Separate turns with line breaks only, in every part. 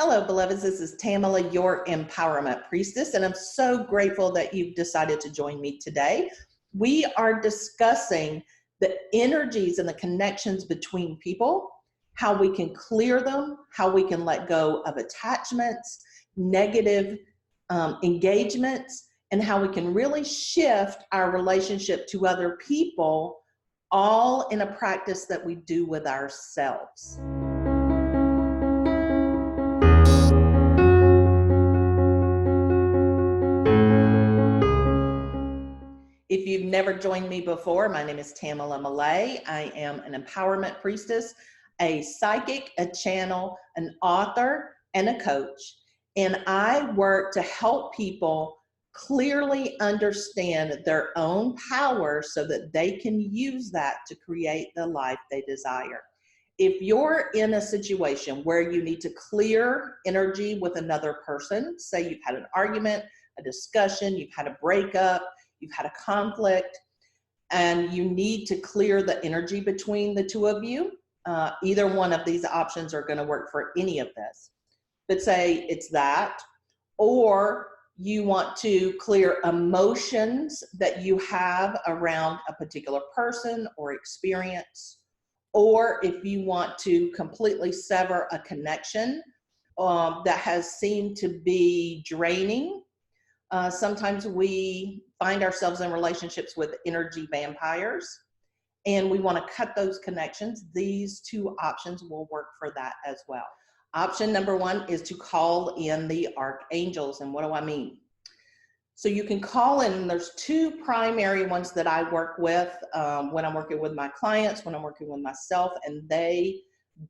Hello, beloveds. This is Tamala, your empowerment priestess, and I'm so grateful that you've decided to join me today. We are discussing the energies and the connections between people, how we can clear them, how we can let go of attachments, negative engagements, and how we can really shift our relationship to other people, all in a practice that we do with ourselves. If you've never joined me before, my name is Tamala Malay. I am an empowerment priestess, a psychic, a channel, an author, and a coach. And I work to help people clearly understand their own power so that they can use that to create the life they desire. If you're in a situation where you need to clear energy with another person, say you've had an argument, a discussion, you've had a breakup, you've had a conflict, and you need to clear the energy between the two of you, either one of these options are going to work for any of this. But say it's that, or you want to clear emotions that you have around a particular person or experience, or if you want to completely sever a connection that has seemed to be draining. Sometimes we find ourselves in relationships with energy vampires and we want to cut those connections. These two options will work for that as well. Option number one is to call in the archangels. And what do I mean? So you can call in, there's two primary ones that I work with when I'm working with my clients, when I'm working with myself, and they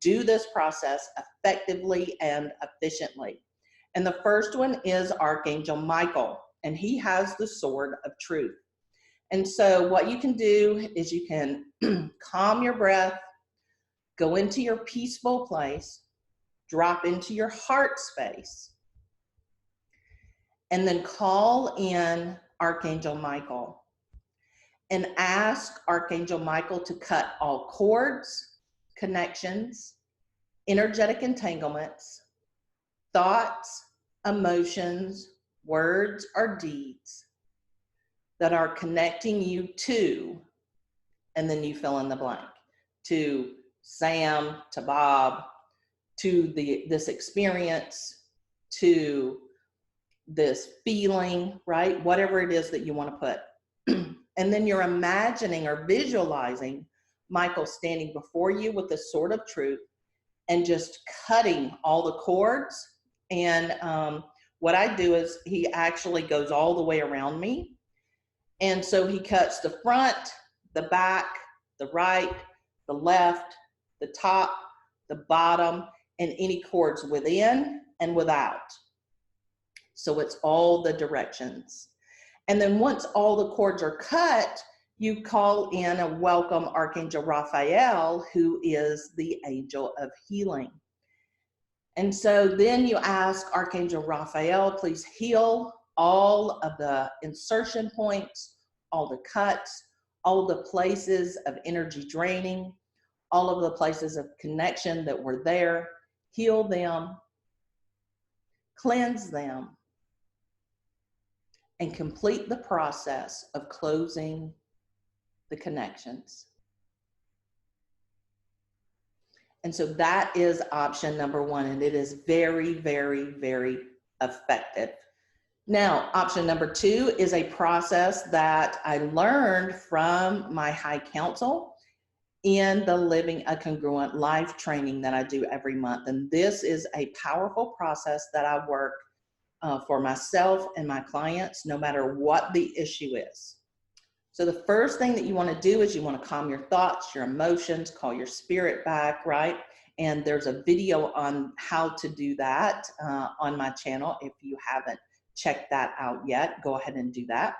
do this process effectively and efficiently. And the first one is Archangel Michael, and he has the sword of truth. And so what you can do is you can calm your breath, go into your peaceful place, drop into your heart space, and then call in Archangel Michael and ask Archangel Michael to cut all cords, connections, energetic entanglements, thoughts, emotions, words, or deeds that are connecting you to, and then you fill in the blank, to Sam, to Bob, to this experience, to this feeling, right? Whatever it is that you want to put. And then you're imagining or visualizing Michael standing before you with the sword of truth and just cutting all the cords. And what I do is he actually goes all the way around me. And so he cuts the front, the back, the right, the left, the top, the bottom, and any cords within and without. So it's all the directions. And then once all the cords are cut, you call in a welcome Archangel Raphael, who is the angel of healing. And so then you ask Archangel Raphael, please heal all of the insertion points, all the cuts, all the places of energy draining, all of the places of connection that were there. Heal them, cleanse them, and complete the process of closing the connections. And so that is option number one, and it is very, very, very effective. Now, option number two is a process that I learned from my high council in the Living a Congruent Life training that I do every month. And this is a powerful process that I work for myself and my clients, no matter what the issue is. So the first thing that you want to do is you want to calm your thoughts, your emotions, call your spirit back, right? And there's a video on how to do that on my channel. If you haven't checked that out yet, go ahead and do that.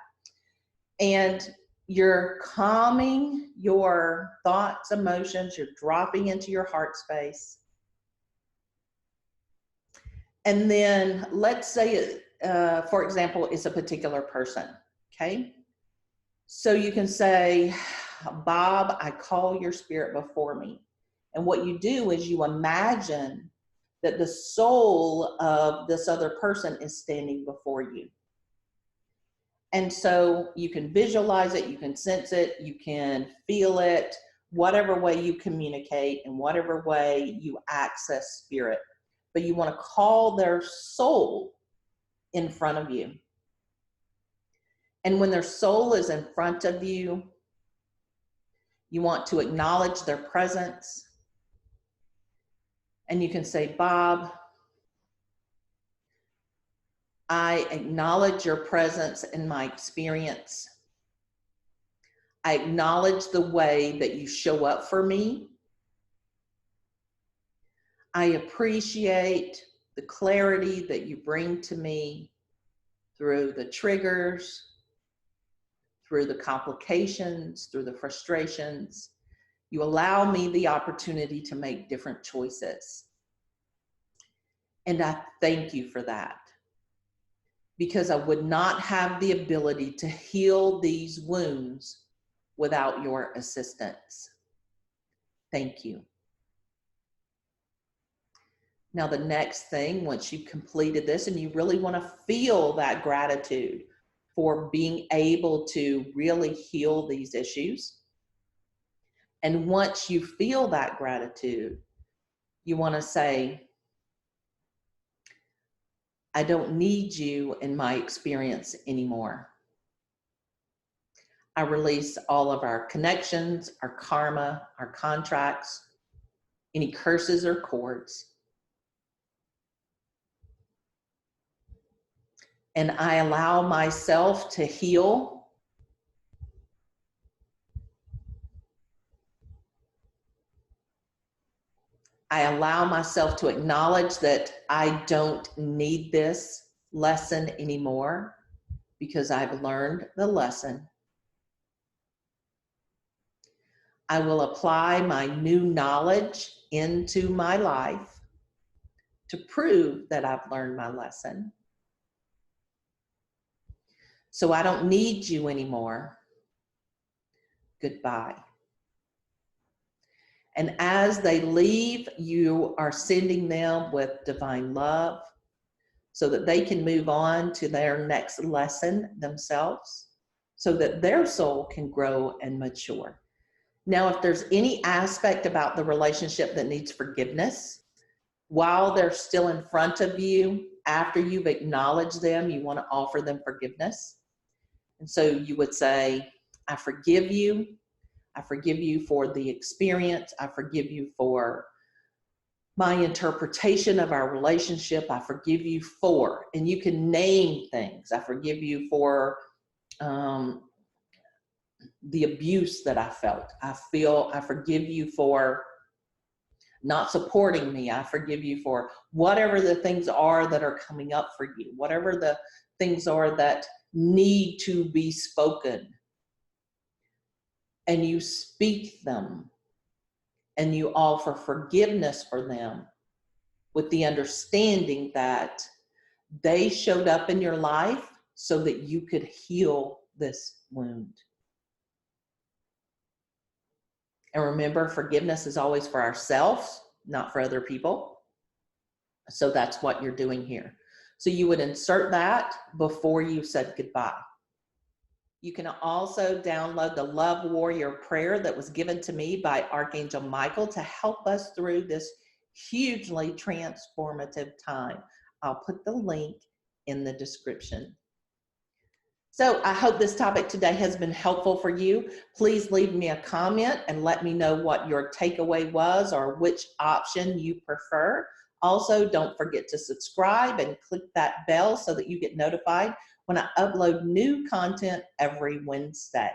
And you're calming your thoughts, emotions, you're dropping into your heart space. And then let's say, for example, it's a particular person, okay? So you can say, Bob, I call your spirit before me. And what you do is you imagine that the soul of this other person is standing before you. And so you can visualize it, you can sense it, you can feel it, whatever way you communicate and whatever way you access spirit. But you want to call their soul in front of you. And when their soul is in front of you, you want to acknowledge their presence. And you can say, Bob, I acknowledge your presence in my experience. I acknowledge the way that you show up for me. I appreciate the clarity that you bring to me through the triggers, through the complications, through the frustrations. You allow me the opportunity to make different choices. And I thank you for that, because I would not have the ability to heal these wounds without your assistance. Thank you. Now, the next thing, once you've completed this and you really want to feel that gratitude for being able to really heal these issues, and once you feel that gratitude, you want to say, I don't need you in my experience anymore. I release all of our connections, our karma, our contracts, any curses or cords. And I allow myself to heal. I allow myself to acknowledge that I don't need this lesson anymore because I've learned the lesson. I will apply my new knowledge into my life to prove that I've learned my lesson. So I don't need you anymore. Goodbye. And as they leave, you are sending them with divine love so that they can move on to their next lesson themselves, so that their soul can grow and mature. Now, if there's any aspect about the relationship that needs forgiveness, while they're still in front of you, after you've acknowledged them, you want to offer them forgiveness. And so you would say, I forgive you. I forgive you for the experience. I forgive you for my interpretation of our relationship. I forgive you for, and you can name things. I forgive you for the abuse that I felt. I forgive you for not supporting me. I forgive you for whatever the things are that are coming up for you, whatever the things are that need to be spoken. And you speak them and you offer forgiveness for them with the understanding that they showed up in your life so that you could heal this wound. And remember, forgiveness is always for ourselves, not for other people. So that's what you're doing here. So you would insert that before you said goodbye. You can also download the Love Warrior prayer that was given to me by Archangel Michael to help us through this hugely transformative time. I'll put the link in the description. So I hope this topic today has been helpful for you. Please leave me a comment and let me know what your takeaway was or which option you prefer. Also, don't forget to subscribe and click that bell so that you get notified when I upload new content every Wednesday.